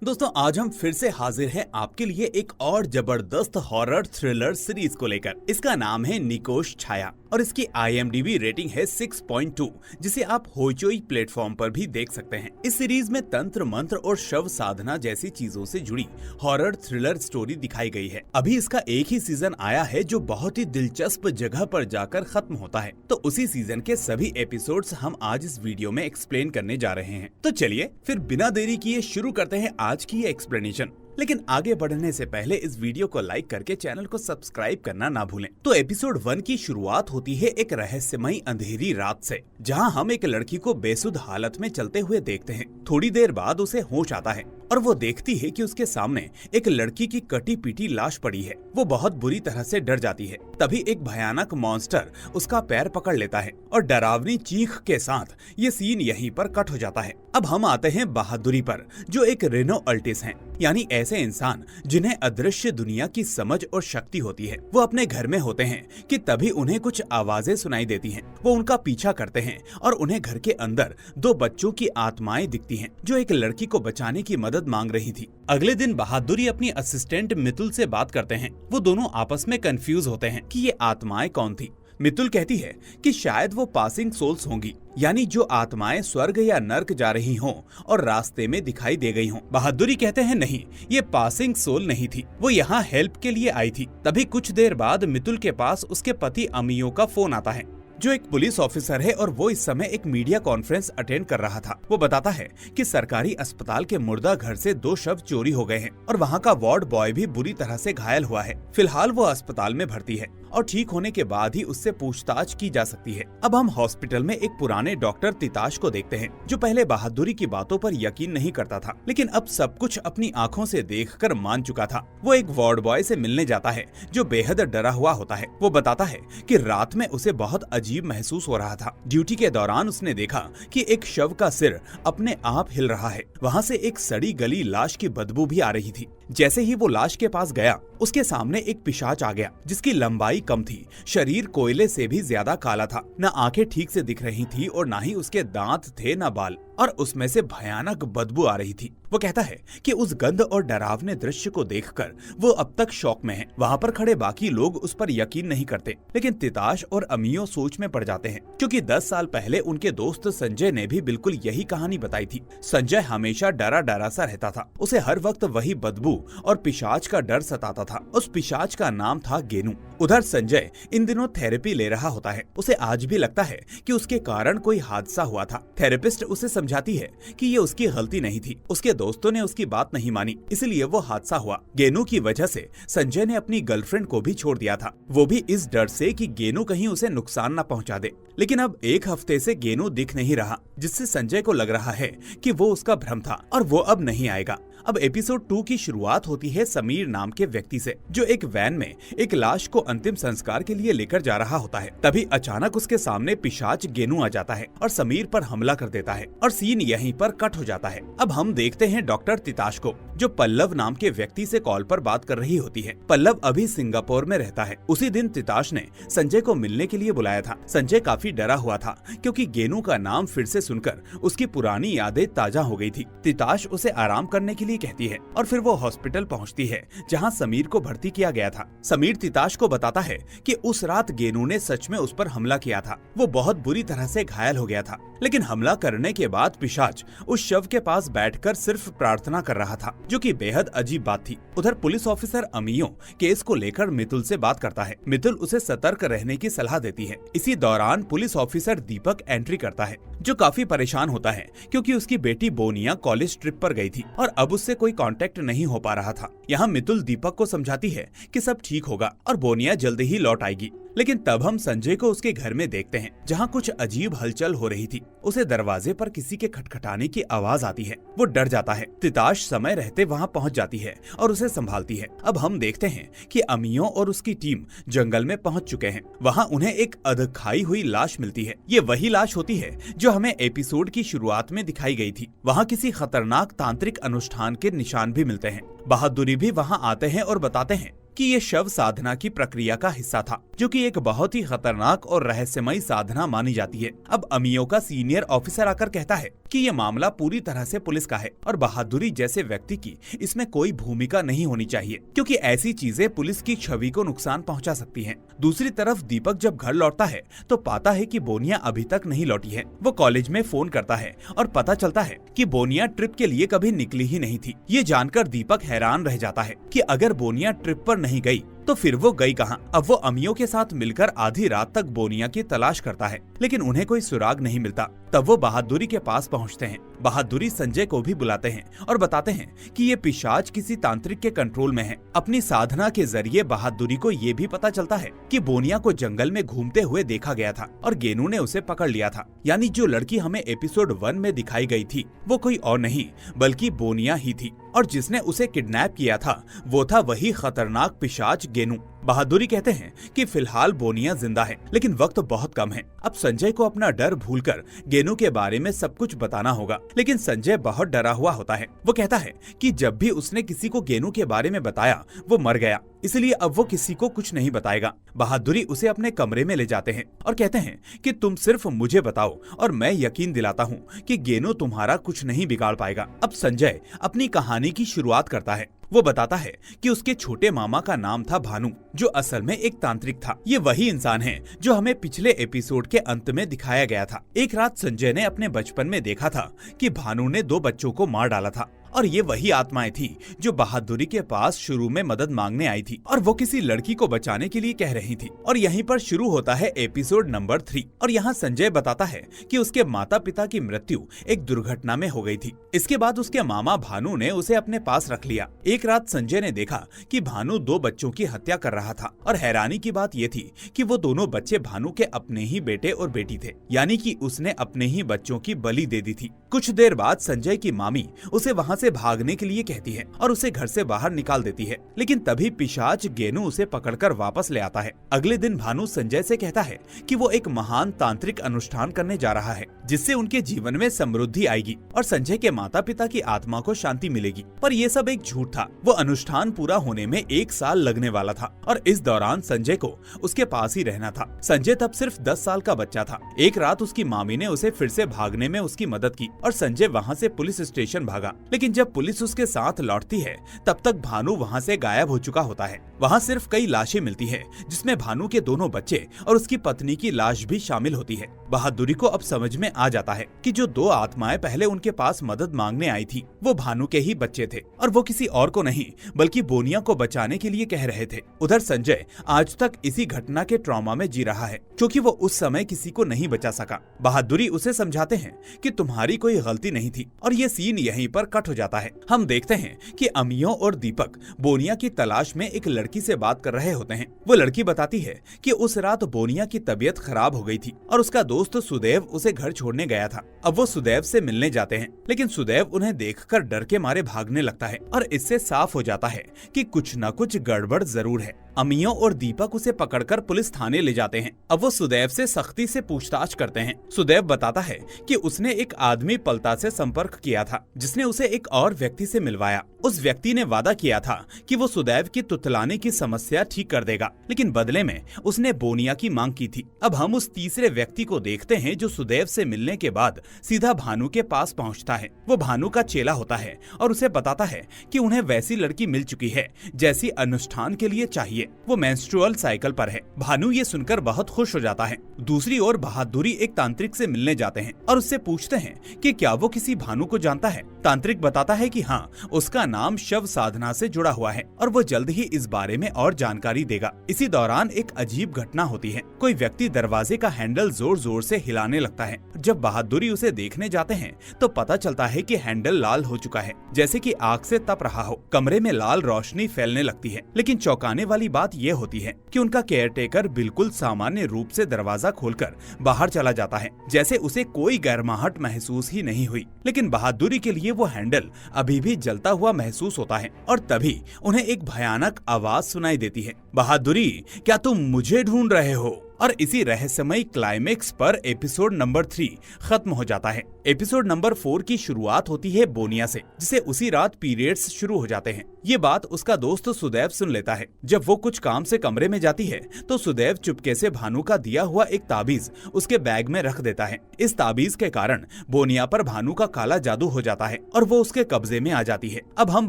दोस्तों आज हम फिर से हाजिर हैं आपके लिए एक और जबरदस्त हॉरर थ्रिलर सीरीज को लेकर। इसका नाम है निकोश छाया और इसकी IMDb रेटिंग है 6.2, जिसे आप होइचोई प्लेटफॉर्म पर भी देख सकते हैं। इस सीरीज में तंत्र मंत्र और शव साधना जैसी चीजों से जुड़ी हॉरर थ्रिलर स्टोरी दिखाई गई है। अभी इसका एक ही सीजन आया है जो बहुत ही दिलचस्प जगह पर जाकर खत्म होता है, तो उसी सीजन के सभी एपिसोड्स हम आज इस वीडियो में एक्सप्लेन करने जा रहे हैं। तो चलिए फिर बिना देरी किए शुरू करते हैं आज की ये एक्सप्लेनेशन। लेकिन आगे बढ़ने से पहले इस वीडियो को लाइक करके चैनल को सब्सक्राइब करना ना भूलें। तो एपिसोड 1 की शुरुआत होती है एक रहस्यमयी अंधेरी रात से, जहां हम एक लड़की को बेसुध हालत में चलते हुए देखते हैं। थोड़ी देर बाद उसे होश आता है और वो देखती है कि उसके सामने एक लड़की की कटी पीटी लाश पड़ी है। वो बहुत बुरी तरह से डर जाती है। तभी एक भयानक मॉन्स्टर उसका पैर पकड़ लेता है और डरावनी चीख के साथ ये सीन यहीं पर कट हो जाता है। अब हम आते हैं बहादुरी पर, जो एक रेनो अल्टिस हैं, यानी ऐसे इंसान जिन्हें अदृश्य दुनिया की समझ और शक्ति होती है। वो अपने घर में होते हैं कि तभी उन्हें कुछ आवाजें सुनाई देती हैं। वो उनका पीछा करते हैं और उन्हें घर के अंदर 2 बच्चों की आत्माएं दिखती हैं, जो एक लड़की को बचाने की मदद मांग रही थी। अगले दिन बहादुरी अपनी असिस्टेंट मितुल से बात करते हैं। वो दोनों आपस में कंफ्यूज होते हैं कि ये आत्माएं कौन थी। मितुल कहती है कि शायद वो पासिंग सोल्स होंगी, यानी जो आत्माएं स्वर्ग या नर्क जा रही हों और रास्ते में दिखाई दे गई हों। बहादुरी कहते हैं नहीं, ये पासिंग सोल नहीं थी, वो यहाँ हेल्प के लिए आई थी। तभी कुछ देर बाद मितुल के पास उसके पति अमियो का फोन आता है, जो एक पुलिस ऑफिसर है और वो इस समय एक मीडिया कॉन्फ्रेंस अटेंड कर रहा था। वो बताता है कि सरकारी अस्पताल के मुर्दा घर से 2 शव चोरी हो गए हैं और वहाँ का वार्ड बॉय भी बुरी तरह से घायल हुआ है। फिलहाल वो अस्पताल में भर्ती है और ठीक होने के बाद ही उससे पूछताछ की जा सकती है। अब हम हॉस्पिटल में एक पुराने डॉक्टर तिताश को देखते हैं, जो पहले बहादुरी की बातों पर यकीन नहीं करता था, लेकिन अब सब कुछ अपनी आंखों से देखकर मान चुका था। वो एक वार्ड बॉय से मिलने जाता है जो बेहद डरा हुआ होता है। वो बताता है कि रात में उसे बहुत अजीब महसूस हो रहा था। ड्यूटी के दौरान उसने देखा कि एक शव का सिर अपने आप हिल रहा है। वहाँ से एक सड़ी गली लाश की बदबू भी आ रही थी। जैसे ही वो लाश के पास गया, उसके सामने एक पिशाच आ गया, जिसकी लंबाई कम थी, शरीर कोयले से भी ज्यादा काला था, न आंखें ठीक से दिख रही थी और न ही उसके दांत थे न बाल, और उसमें से भयानक बदबू आ रही थी। वो कहता है कि उस गंध और डरावने दृश्य को देखकर वो अब तक शॉक में है। वहाँ पर खड़े बाकी लोग उस पर यकीन नहीं करते, लेकिन तिताश और अमियो सोच में पड़ जाते हैं, क्योंकि 10 साल पहले उनके दोस्त संजय ने भी बिल्कुल यही कहानी बताई थी। संजय हमेशा डरा डरा सा रहता था। उसे हर वक्त वही बदबू और पिशाच का डर सताता था। उस पिशाच का नाम था गेनू। उधर संजय इन दिनों थेरेपी ले रहा होता है। उसे आज भी लगता है कि उसके कारण कोई हादसा हुआ था। थेरेपिस्ट उसे समझाती है कि ये उसकी गलती नहीं थी, उसके दोस्तों ने उसकी बात नहीं मानी, इसलिए वो हादसा हुआ। गेनू की वजह से संजय ने अपनी गर्लफ्रेंड को भी छोड़ दिया था, वो भी इस डर से कि गेनू कहीं उसे नुकसान न पहुंचा दे। लेकिन अब 1 हफ्ते से गेनू दिख नहीं रहा, जिससे संजय को लग रहा है कि वो उसका भ्रम था और वो अब नहीं आएगा। अब एपिसोड 2 की शुरुआत होती है समीर नाम के व्यक्ति से, जो एक वैन में एक लाश को अंतिम संस्कार के लिए लेकर जा रहा होता है। तभी अचानक उसके सामने पिशाच गेनू आ जाता है और समीर पर हमला कर देता है और सीन यहीं पर कट हो जाता है। अब हम देखते हैं डॉक्टर तिताश को, जो पल्लव नाम के व्यक्ति से कॉल पर बात कर रही होती है। पल्लव अभी सिंगापुर में रहता है। उसी दिन तिताश ने संजय को मिलने के लिए बुलाया था। संजय काफी डरा हुआ था, क्योंकि गेनू का नाम फिर से सुनकर उसकी पुरानी यादें ताजा हो गई थी। तिताश उसे आराम करने के लिए कहती है और फिर वो हॉस्पिटल पहुंचती है, जहां समीर को भर्ती किया गया था। समीर तिताश को बताता है कि उस रात गेनू ने सच में उस पर हमला किया था। वो बहुत बुरी तरह से घायल हो गया था, लेकिन हमला करने के बाद पिशाच उस शव के पास बैठकर सिर्फ प्रार्थना कर रहा था, जो कि बेहद अजीब बात थी। उधर पुलिस ऑफिसर अमियो केस को लेकर मितुल से बात करता है। मितुल उसे सतर्क रहने की सलाह देती है। इसी दौरान पुलिस ऑफिसर दीपक एंट्री करता है, जो काफी परेशान होता है, क्योंकि उसकी बेटी बोनिया कॉलेज ट्रिप पर गई थी और अब उससे कोई कांटेक्ट नहीं हो पा रहा था। यहाँ मितुल दीपक को समझाती है कि सब ठीक होगा और बोनिया जल्दी ही लौट आएगी। लेकिन तब हम संजय को उसके घर में देखते हैं, जहाँ कुछ अजीब हलचल हो रही थी। उसे दरवाजे पर किसी के खटखटाने की आवाज आती है। वो डर जाता है। तिताश समय रहते वहाँ पहुँच जाती है और उसे संभालती है। अब हम देखते हैं कि अमियो और उसकी टीम जंगल में पहुँच चुके हैं। वहाँ उन्हें एक अधखाई हुई लाश मिलती है। ये वही लाश होती है जो हमें एपिसोड की शुरुआत में दिखाई गई थी। वहाँ किसी खतरनाक तांत्रिक अनुष्ठान के निशान भी मिलते हैं। बहादुरी भी वहाँ आते हैं और बताते हैं कि ये शव साधना की प्रक्रिया का हिस्सा था, जो कि एक बहुत ही खतरनाक और रहस्यमयी साधना मानी जाती है। अब अमियो का सीनियर ऑफिसर आकर कहता है कि ये मामला पूरी तरह से पुलिस का है और बहादुरी जैसे व्यक्ति की इसमें कोई भूमिका नहीं होनी चाहिए, क्योंकि ऐसी चीजें पुलिस की छवि को नुकसान पहुंचा सकती हैं। दूसरी तरफ दीपक जब घर लौटता है तो पाता है कि बोनिया अभी तक नहीं लौटी है। वो कॉलेज में फोन करता है और पता चलता है कि बोनिया ट्रिप के लिए कभी निकली ही नहीं थी। ये जानकर दीपक हैरान रह जाता है कि अगर बोनिया ट्रिप पर नहीं गई तो फिर वो गई कहाँ। अब वो अमियों के साथ मिलकर आधी रात तक बोनिया की तलाश करता है, लेकिन उन्हें कोई सुराग नहीं मिलता। तब वो बहादुरी के पास पहुँचते हैं। बहादुरी संजय को भी बुलाते हैं और बताते हैं कि ये पिशाच किसी तांत्रिक के कंट्रोल में है। अपनी साधना के जरिए बहादुरी को ये भी पता चलता है कि बोनिया को जंगल में घूमते हुए देखा गया था और गेनू ने उसे पकड़ लिया था। यानी जो लड़की हमें एपिसोड 1 में दिखाई गई थी वो कोई और नहीं बल्कि बोनिया ही थी, और जिसने उसे किडनैप किया था वो था वही खतरनाक पिशाच गेनू। बहादुरी कहते हैं कि फिलहाल बोनिया जिंदा है, लेकिन वक्त बहुत कम है। अब संजय को अपना डर भूलकर गेनू के बारे में सब कुछ बताना होगा, लेकिन संजय बहुत डरा हुआ होता है। वो कहता है कि जब भी उसने किसी को गेनू के बारे में बताया वो मर गया, इसलिए अब वो किसी को कुछ नहीं बताएगा। बहादुरी उसे अपने कमरे में ले जाते हैं और कहते हैं कि तुम सिर्फ मुझे बताओ और मैं यकीन दिलाता हूँ कि गेनू तुम्हारा कुछ नहीं बिगाड़ पाएगा। अब संजय अपनी कहानी की शुरुआत करता है। वो बताता है कि उसके छोटे मामा का नाम था भानु, जो असल में एक तांत्रिक था। ये वही इंसान है जो हमें पिछले एपिसोड के अंत में दिखाया गया था। एक रात संजय ने अपने बचपन में देखा था कि भानु ने 2 बच्चों को मार डाला था, और ये वही आत्माएं थी जो बहादुरी के पास शुरू में मदद मांगने आई थी और वो किसी लड़की को बचाने के लिए कह रही थी। और यहीं पर शुरू होता है एपिसोड नंबर 3। और यहाँ संजय बताता है कि उसके माता पिता की मृत्यु एक दुर्घटना में हो गई थी। इसके बाद उसके मामा भानु ने उसे अपने पास रख लिया। एक रात संजय ने देखा कि भानु 2 बच्चों की हत्या कर रहा था, और हैरानी की बात ये थी कि वो दोनों बच्चे भानु के अपने ही बेटे और बेटी थे, यानी कि उसने अपने ही बच्चों की बलि दे दी थी। कुछ देर बाद संजय की मामी उसे वहाँ से भागने के लिए कहती है और उसे घर से बाहर निकाल देती है, लेकिन तभी पिशाच गेनू उसे पकड़कर वापस ले आता है। अगले दिन भानु संजय से कहता है कि वो एक महान तांत्रिक अनुष्ठान करने जा रहा है, जिससे उनके जीवन में समृद्धि आएगी और संजय के माता पिता की आत्मा को शांति मिलेगी। पर ये सब एक झूठ था। वो अनुष्ठान पूरा होने में 1 साल लगने वाला था, और इस दौरान संजय को उसके पास ही रहना था। संजय तब सिर्फ 10 साल का बच्चा था। एक रात उसकी मामी ने उसे फिर से भागने में उसकी मदद की और संजय वहाँ से पुलिस स्टेशन भागा, लेकिन जब पुलिस उसके साथ लौटती है तब तक भानु वहाँ से गायब हो चुका होता है। वहाँ सिर्फ कई लाशें मिलती है, जिसमें भानु के दोनों बच्चे और उसकी पत्नी की लाश भी शामिल होती है। बहादुरी को अब समझ में आ जाता है कि जो 2 आत्माएं पहले उनके पास मदद मांगने आई थी वो भानु के ही बच्चे थे, और वो किसी और को नहीं बल्कि बोनिया को बचाने के लिए कह रहे थे। उधर संजय आज तक इसी घटना के ट्रॉमा में जी रहा है, क्योंकि वो उस समय किसी को नहीं बचा सका। बहादुरी उसे समझाते हैं कि तुम्हारी कोई गलती नहीं थी, और ये सीन यहीं पर कट हो जाता है। हम देखते हैं कि अमियों और दीपक बोनिया की तलाश में एक लड़की से बात कर रहे होते हैं। वो लड़की बताती है कि उस रात बोनिया की तबीयत खराब हो गई थी और उसका दोस्त सुदेव उसे घर छोड़ने गया था। अब वो सुदेव से मिलने जाते हैं, लेकिन सुदेव उन्हें देखकर डर के मारे भागने लगता है, और इससे साफ हो जाता है कि कुछ न कुछ गड़बड़ जरूर है। अमियों और दीपक उसे पकड़कर पुलिस थाने ले जाते हैं। अब वो सुदेव से सख्ती से पूछताछ करते हैं। सुदेव बताता है कि उसने एक आदमी पलता से संपर्क किया था, जिसने उसे एक और व्यक्ति से मिलवाया। उस व्यक्ति ने वादा किया था कि वो सुदेव की तुतलाने की समस्या ठीक कर देगा, लेकिन बदले में उसने बोनिया की मांग की थी। अब हम उस तीसरे व्यक्ति को देखते हैं जो सुदेव से मिलने के बाद सीधा भानु के पास पहुंचता है। वो भानु का चेला होता है और उसे बताता है कि उन्हें वैसी लड़की मिल चुकी है जैसी अनुष्ठान के लिए चाहिए। वो मेंस्ट्रुअल साइकिल पर है। भानु ये सुनकर बहुत खुश हो जाता है। दूसरी ओर बहादुरी एक तांत्रिक से मिलने जाते हैं और उससे पूछते हैं कि क्या वो किसी भानु को जानता है। तांत्रिक बताता है कि हाँ, उसका नाम शव साधना से जुड़ा हुआ है और वो जल्द ही इस बारे में और जानकारी देगा। इसी दौरान एक अजीब घटना होती है। कोई व्यक्ति दरवाजे का हैंडल जोर जोर से हिलाने लगता है। जब बहादुरी उसे देखने जाते हैं तो पता चलता है कि हैंडल लाल हो चुका है, जैसे कि आग से तप रहा हो। कमरे में लाल रोशनी फैलने लगती है, लेकिन चौंकाने वाली बात ये होती है कि उनका केयरटेकर बिल्कुल सामान्य रूप से दरवाजा खोलकर बाहर चला जाता है, जैसे उसे कोई गर्माहट महसूस ही नहीं हुई। लेकिन बहादुरी के लिए वो हैंडल अभी भी जलता हुआ महसूस होता है, और तभी उन्हें एक भयानक आवाज सुनाई देती है, बहादुरी क्या तुम मुझे ढूंढ रहे हो? और इसी रहस्यमय क्लाइमेक्स पर एपिसोड नंबर 3 खत्म हो जाता है। एपिसोड नंबर 4 की शुरुआत होती है बोनिया से, जिसे उसी रात पीरियड्स शुरू हो जाते हैं। ये बात उसका दोस्त सुदैव सुन लेता है। जब वो कुछ काम से कमरे में जाती है तो सुदैव चुपके से भानु का दिया हुआ एक ताबीज उसके बैग में रख देता है। इस ताबीज के कारण बोनिया पर भानु का काला जादू हो जाता है और वो उसके कब्जे में आ जाती है। अब हम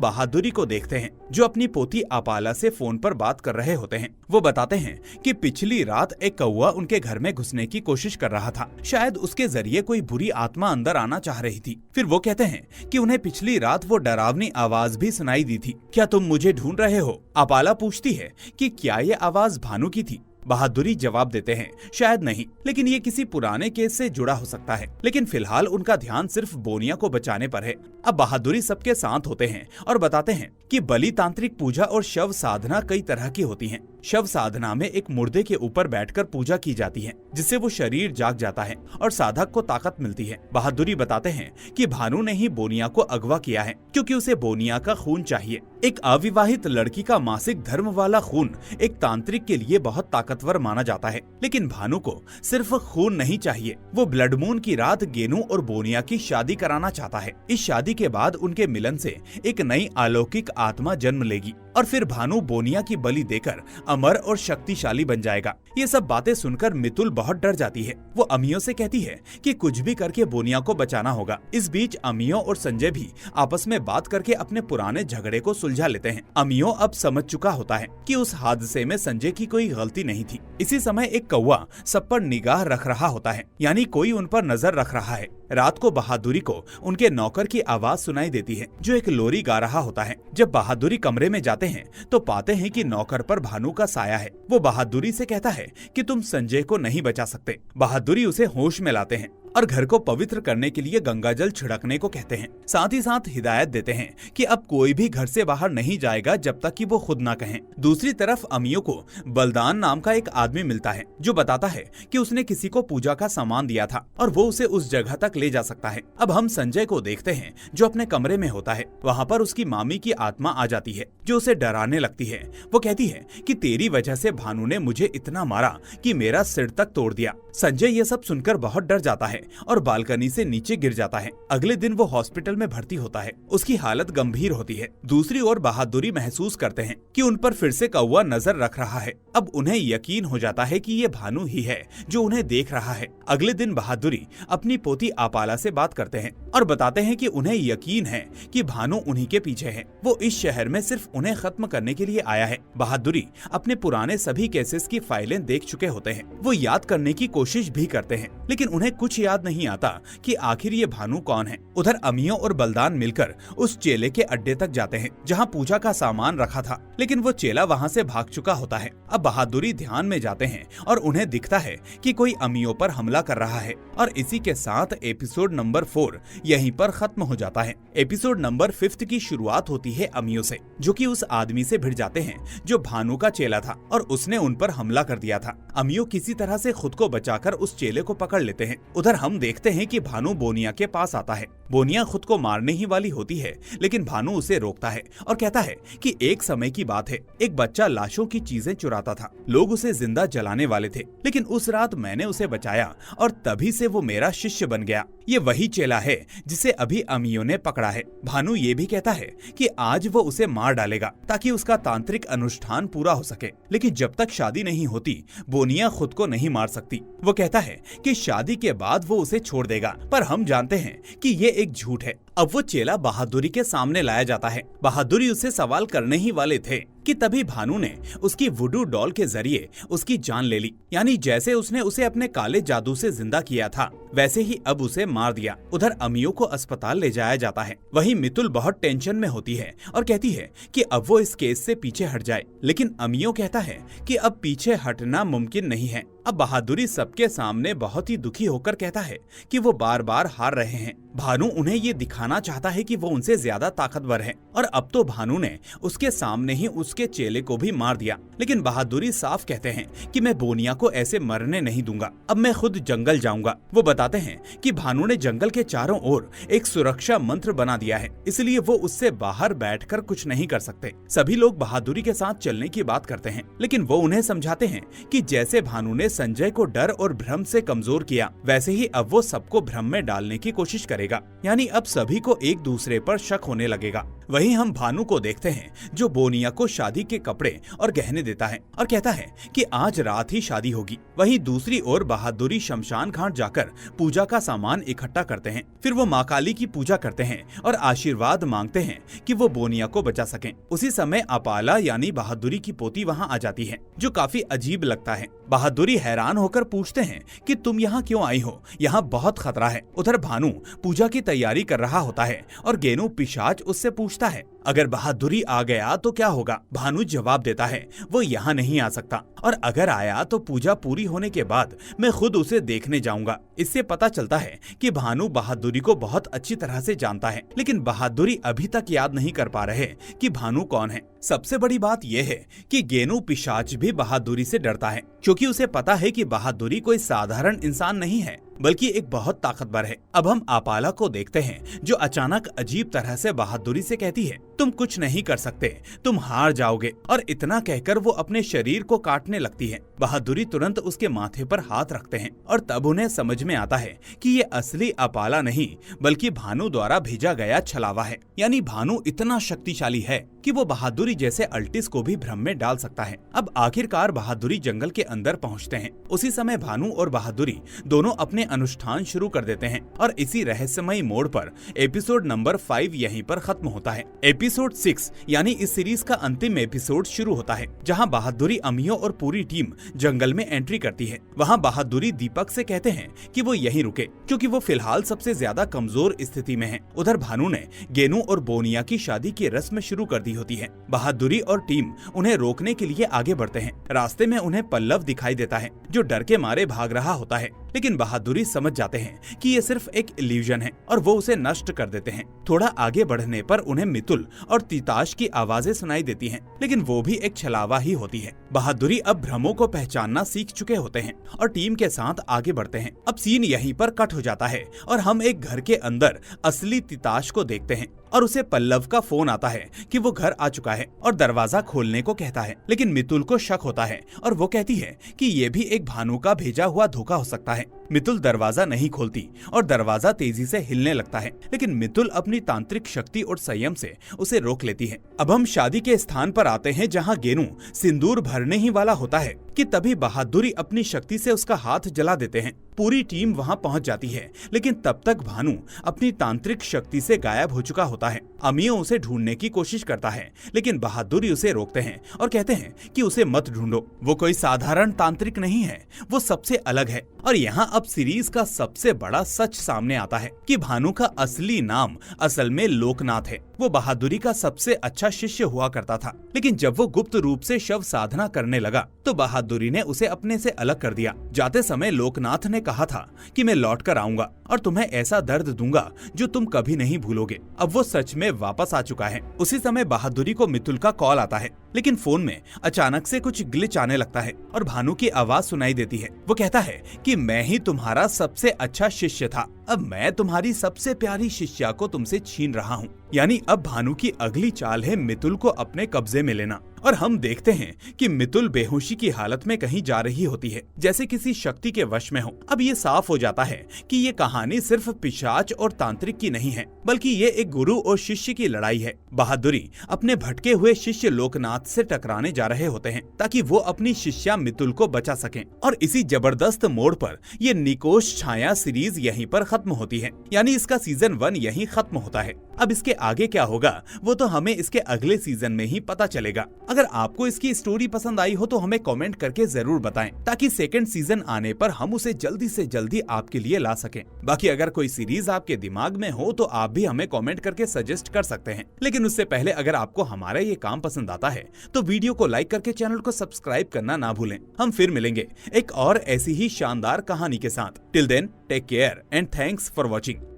बहादुरी को देखते हैं, जो अपनी पोती आपाला से फोन पर बात कर रहे होते हैं। वो बताते हैं कि पिछली रात एक कौवा उनके घर में घुसने की कोशिश कर रहा था। शायद उसके जरिए कोई बुरी आत्मा अंदर आना चाह रही थी। फिर वो कहते हैं कि उन्हें पिछली रात वो डरावनी आवाज भी सुनाई दी थी। क्या तुम मुझे ढूंढ रहे हो? आपाला पूछती है कि क्या ये आवाज भानु की थी। बहादुरी जवाब देते हैं शायद नहीं, लेकिन ये किसी पुराने केस से जुड़ा हो सकता है। लेकिन फिलहाल उनका ध्यान सिर्फ बोनिया को बचाने पर है। अब बहादुरी सबके साथ होते हैं और बताते हैं कि बलि तांत्रिक पूजा और शव साधना कई तरह की होती हैं। शव साधना में एक मुर्दे के ऊपर बैठकर पूजा की जाती है, जिससे वो शरीर जाग जाता है और साधक को ताकत मिलती है। बहादुरी बताते हैं कि भानु ने ही बोनिया को अगवा किया है, क्योंकि उसे बोनिया का खून चाहिए। एक अविवाहित लड़की का मासिक धर्म वाला खून एक तांत्रिक के लिए बहुत ताकतवर माना जाता है। लेकिन भानु को सिर्फ खून नहीं चाहिए, वो ब्लड मून की रात गेनू और बोनिया की शादी कराना चाहता है। इस शादी के बाद उनके मिलन से एक नई अलौकिक आत्मा जन्म लेगी और फिर भानु बोनिया की बलि देकर अमर और शक्तिशाली बन जाएगा। ये सब बातें सुनकर मितुल बहुत डर जाती है। वो अमियो से कहती है कि कुछ भी करके बोनिया को बचाना होगा। इस बीच अमियो और संजय भी आपस में बात करके अपने पुराने झगड़े को सुलझा लेते हैं। अमियो अब समझ चुका होता है कि उस हादसे में संजय की कोई गलती नहीं थी। इसी समय एक कौवा सब पर निगाह रख रहा होता है, यानी कोई उन पर नजर रख रहा है। रात को बहादुरी को उनके नौकर की आवाज सुनाई देती है, जो एक लोरी गा रहा होता है। जब बहादुरी कमरे में जाते हैं तो पाते हैं कि नौकर पर भानु का साया है। वो बहादुरी से कहता है कि तुम संजय को नहीं बचा सकते। बहादुरी उसे होश में लाते हैं और घर को पवित्र करने के लिए गंगाजल छिड़कने को कहते हैं। साथ ही साथ हिदायत देते हैं कि अब कोई भी घर से बाहर नहीं जाएगा जब तक कि वो खुद ना कहें। दूसरी तरफ अमियो को बलदान नाम का एक आदमी मिलता है, जो बताता है कि उसने किसी को पूजा का सामान दिया था और वो उसे उस जगह तक ले जा सकता है। अब हम संजय को देखते हैं, जो अपने कमरे में होता है। वहाँ पर उसकी मामी की आत्मा आ जाती है, जो उसे डराने लगती है। वो कहती है कि तेरी वजह से भानु ने मुझे इतना मारा कि मेरा सिर तक तोड़ दिया। संजय ये सब सुनकर बहुत डर जाता है और बालकनी से नीचे गिर जाता है। अगले दिन वो हॉस्पिटल में भर्ती होता है। उसकी हालत गंभीर होती है। दूसरी ओर बहादुरी महसूस करते हैं कि उन पर फिर से कौवा नजर रख रहा है। अब उन्हें यकीन हो जाता है कि ये भानु ही है जो उन्हें देख रहा है। अगले दिन बहादुरी अपनी पोती आपाला से बात करते हैं और बताते हैं कि उन्हें यकीन है कि भानु उन्हीं के पीछे है। वो इस शहर में सिर्फ उन्हें खत्म करने के लिए आया है। बहादुरी अपने पुराने सभी केसेस की फाइलें देख चुके होते हैं। वो याद करने की कोशिश भी करते हैं, लेकिन उन्हें कुछ याद नहीं आता कि आखिर ये भानु कौन है। उधर अमियो और बलदान मिलकर उस चेले के अड्डे तक जाते हैं, जहाँ पूजा का सामान रखा था, लेकिन वो चेला वहाँ से भाग चुका होता है। अब बहादुरी ध्यान में जाते हैं और उन्हें दिखता है कि कोई अमियो पर हमला कर रहा है। और इसी के साथ एपिसोड नंबर 4 यहीं पर खत्म हो जाता है। एपिसोड नंबर 5 की शुरुआत होती है अमियो से, जो कि उस आदमी से भिड़ जाते हैं जो भानु का चेला था और उसने उन पर हमला कर दिया था। अमियो किसी तरह से खुद को बचाकर उस चेले को पकड़ लेते हैं। उधर हम देखते हैं कि भानु बोनिया के पास आता है। बोनिया खुद को मारने ही वाली होती है, लेकिन भानु उसे रोकता है और कहता है कि एक समय की बात है, एक बच्चा लाशों की चीजें चुराता था। लोग उसे जिंदा जलाने वाले थे, लेकिन उस रात मैंने उसे बचाया और तभी से वो मेरा शिष्य बन गया। ये वही चेला है जिसे अभी अमियो ने पकड़ा है। भानु ये भी कहता है कि आज वो उसे मार डालेगा ताकि उसका तांत्रिक अनुष्ठान पूरा हो सके, लेकिन जब तक शादी नहीं होती बोनिया खुद को नहीं मार सकती। वो कहता है कि शादी के बाद वो उसे छोड़ देगा, पर हम जानते हैं कि ये एक झूठ है। अब वो चेला बहादुरी के सामने लाया जाता है। बहादुरी उससे सवाल करने ही वाले थे कि तभी भानु ने उसकी वुडू डॉल के जरिए उसकी जान ले ली। यानी जैसे उसने उसे अपने काले जादू से जिंदा किया था, वैसे ही अब उसे मार दिया। उधर अमियो को अस्पताल ले जाया जाता है। वहीं मितुल बहुत टेंशन में होती है और कहती है कि अब वो इस केस से पीछे हट जाए, लेकिन अमियो कहता है कि अब पीछे हटना मुमकिन नहीं है। अब बहादुरी सबके सामने बहुत ही दुखी होकर कहता है कि वो बार बार हार रहे हैं। भानु उन्हें ये दिखाना चाहता है कि वो उनसे ज्यादा ताकतवर है और अब तो भानु ने उसके सामने ही उसके चेले को भी मार दिया। लेकिन बहादुरी साफ कहते हैं कि मैं बोनिया को ऐसे मरने नहीं दूंगा, अब मैं खुद जंगल जाऊंगा। वो बताते हैं कि भानु ने जंगल के चारों ओर एक सुरक्षा मंत्र बना दिया है, इसलिए वो उससे बाहर बैठकर कुछ नहीं कर सकते। सभी लोग बहादुरी के साथ चलने की बात करते हैं, लेकिन वो उन्हें समझाते हैं कि जैसे भानु ने संजय को डर और भ्रम से कमजोर किया, वैसे ही अब वो सबको भ्रम में डालने की कोशिश करेगा। यानी अब सभी को एक दूसरे पर शक होने लगेगा। वहीं हम भानु को देखते हैं जो बोनिया को शादी के कपड़े और गहने देता है और कहता है कि आज रात ही शादी होगी। वहीं दूसरी ओर बहादुरी शमशान घाट जाकर पूजा का सामान इकट्ठा करते हैं। फिर वो माँ काली की पूजा करते हैं और आशीर्वाद मांगते हैं कि वो बोनिया को बचा सकें। उसी समय अपाला यानी बहादुरी की पोती वहाँ आ जाती है, जो काफी अजीब लगता है। बहादुरी हैरान होकर पूछते हैं कि तुम यहाँ क्यों आई हो, यहाँ बहुत खतरा है। उधर भानु पूजा की तैयारी कर रहा होता है और गेनू पिशाच उससे पूछता है अगर बहादुरी आ गया तो क्या होगा। भानु जवाब देता है वो यहाँ नहीं आ सकता और अगर आया तो पूजा पूरी होने के बाद मैं खुद उसे देखने जाऊंगा। इससे पता चलता है कि भानु बहादुरी को बहुत अच्छी तरह से जानता है, लेकिन बहादुरी अभी तक याद नहीं कर पा रहे कि भानु कौन है। सबसे बड़ी बात यह है कि गेनू पिशाच भी बहादुरी से डरता है, क्योंकि उसे पता है कि बहादुरी कोई साधारण इंसान नहीं है बल्कि एक बहुत ताकतवर है। अब हम आपाला को देखते हैं जो अचानक अजीब तरह से बहादुरी से कहती है तुम कुछ नहीं कर सकते, तुम हार जाओगे, और इतना कहकर वो अपने शरीर को काटने लगती है। बहादुरी तुरंत उसके माथे पर हाथ रखते हैं और तब उन्हें समझ में आता है कि ये असली अपाला नहीं बल्कि भानु द्वारा भेजा गया छलावा है। यानी भानु इतना शक्तिशाली है कि वो बहादुरी जैसे अल्टिस को भी भ्रम में डाल सकता है। अब आखिरकार बहादुरी जंगल के अंदर पहुंचते हैं। उसी समय भानु और बहादुरी दोनों अपने अनुष्ठान शुरू कर देते हैं और इसी रहस्यमयी मोड़ पर एपिसोड नंबर 5 यहीं पर खत्म होता है। एपिसोड 6 यानी इस सीरीज का अंतिम एपिसोड शुरू होता है, जहां बहादुरी, अमियो और पूरी टीम जंगल में एंट्री करती है। वहां बहादुरी दीपक से कहते हैं कि वो यहीं रुके, क्योंकि वो फिलहाल सबसे ज्यादा कमजोर स्थिति में है। उधर भानु ने गेनू और बोनिया की शादी की रस्म शुरू कर दी होती है। बहादुरी और टीम उन्हें रोकने के लिए आगे बढ़ते हैं। रास्ते में उन्हें पल्लव दिखाई देता है जो डर के मारे भाग रहा होता है, लेकिन बहादुरी समझ जाते हैं कि ये सिर्फ एक इल्यूजन है और वो उसे नष्ट कर देते हैं। थोड़ा आगे बढ़ने पर उन्हें मितुल और तिताश की आवाजें सुनाई देती हैं, लेकिन वो भी एक छलावा ही होती है। बहादुरी अब भ्रमों को पहचानना सीख चुके होते हैं और टीम के साथ आगे बढ़ते हैं। अब सीन यहीं पर कट हो जाता है और हम एक घर के अंदर असली तिताश को देखते हैं और उसे पल्लव का फोन आता है कि वो घर आ चुका है और दरवाजा खोलने को कहता है, लेकिन मितुल को शक होता है और वो कहती है कि ये भी एक भानु का भेजा हुआ धोखा हो सकता है। मितुल दरवाजा नहीं खोलती और दरवाजा तेजी से हिलने लगता है, लेकिन मितुल अपनी तांत्रिक शक्ति और संयम से उसे रोक लेती है। अब हम शादी के स्थान पर आते हैं जहां गेनू सिंदूर भरने ही वाला होता है कि तभी बहादुरी अपनी शक्ति से उसका हाथ जला देते हैं। पूरी टीम वहां पहुंच जाती है, लेकिन तब तक भानु अपनी तांत्रिक शक्ति से गायब हो चुका होता है। अमियो उसे ढूंढने की कोशिश करता है, लेकिन बहादुरी उसे रोकते हैं और कहते हैं कि उसे मत ढूंढो, वो कोई साधारण तांत्रिक नहीं है, वो सबसे अलग है। और यहाँ अब सीरीज का सबसे बड़ा सच सामने आता है कि भानु का असली नाम असल में लोकनाथ है। वो बहादुरी का सबसे अच्छा शिष्य हुआ करता था, लेकिन जब वो गुप्त रूप से शव साधना करने लगा तो बहादुरी ने उसे अपने से अलग कर दिया। जाते समय लोकनाथ ने कहा था कि मैं लौट कर आऊंगा और तुम्हें ऐसा दर्द दूंगा जो तुम कभी नहीं भूलोगे। अब वो सच में वापस आ चुका है। उसी समय बहादुरी को मितुल का कॉल आता है, लेकिन फोन में अचानक से कुछ ग्लिच आने लगता है और भानु की आवाज सुनाई देती है। वो कहता है कि मैं ही तुम्हारा सबसे अच्छा शिष्य था, अब मैं तुम्हारी सबसे प्यारी शिष्या को तुमसे छीन रहा हूँ। यानी अब भानु की अगली चाल है मितुल को अपने कब्जे में लेना। और हम देखते हैं कि मितुल बेहोशी की हालत में कहीं जा रही होती है, जैसे किसी शक्ति के वश में हो। अब ये साफ हो जाता है कि ये कहानी सिर्फ पिशाच और तांत्रिक की नहीं है, बल्कि ये एक गुरु और शिष्य की लड़ाई है। बहादुरी अपने भटके हुए शिष्य लोकनाथ से टकराने जा रहे होते हैं ताकि वो अपनी शिष्या मितुल को बचा सकें। और इसी जबरदस्त मोड़ पर ये निकोष छाया सीरीज यहीं पर खत्म होती है, यानी इसका सीजन 1 यहीं खत्म होता है। अब इसके आगे क्या होगा वो तो हमें इसके अगले सीजन में ही पता चलेगा। अगर आपको इसकी स्टोरी पसंद आई हो तो हमें कमेंट करके जरूर बताएं, ताकि सेकंड सीजन आने पर हम उसे जल्दी से जल्दी आपके लिए ला सकें। बाकी अगर कोई सीरीज आपके दिमाग में हो तो आप भी हमें कमेंट करके सजेस्ट कर सकते हैं। लेकिन उससे पहले अगर आपको हमारा ये काम पसंद आता है तो वीडियो को लाइक करके चैनल को सब्सक्राइब करना ना भूलें। हम फिर मिलेंगे एक और ऐसी ही शानदार कहानी के साथ। Till then take care and thanks for watching.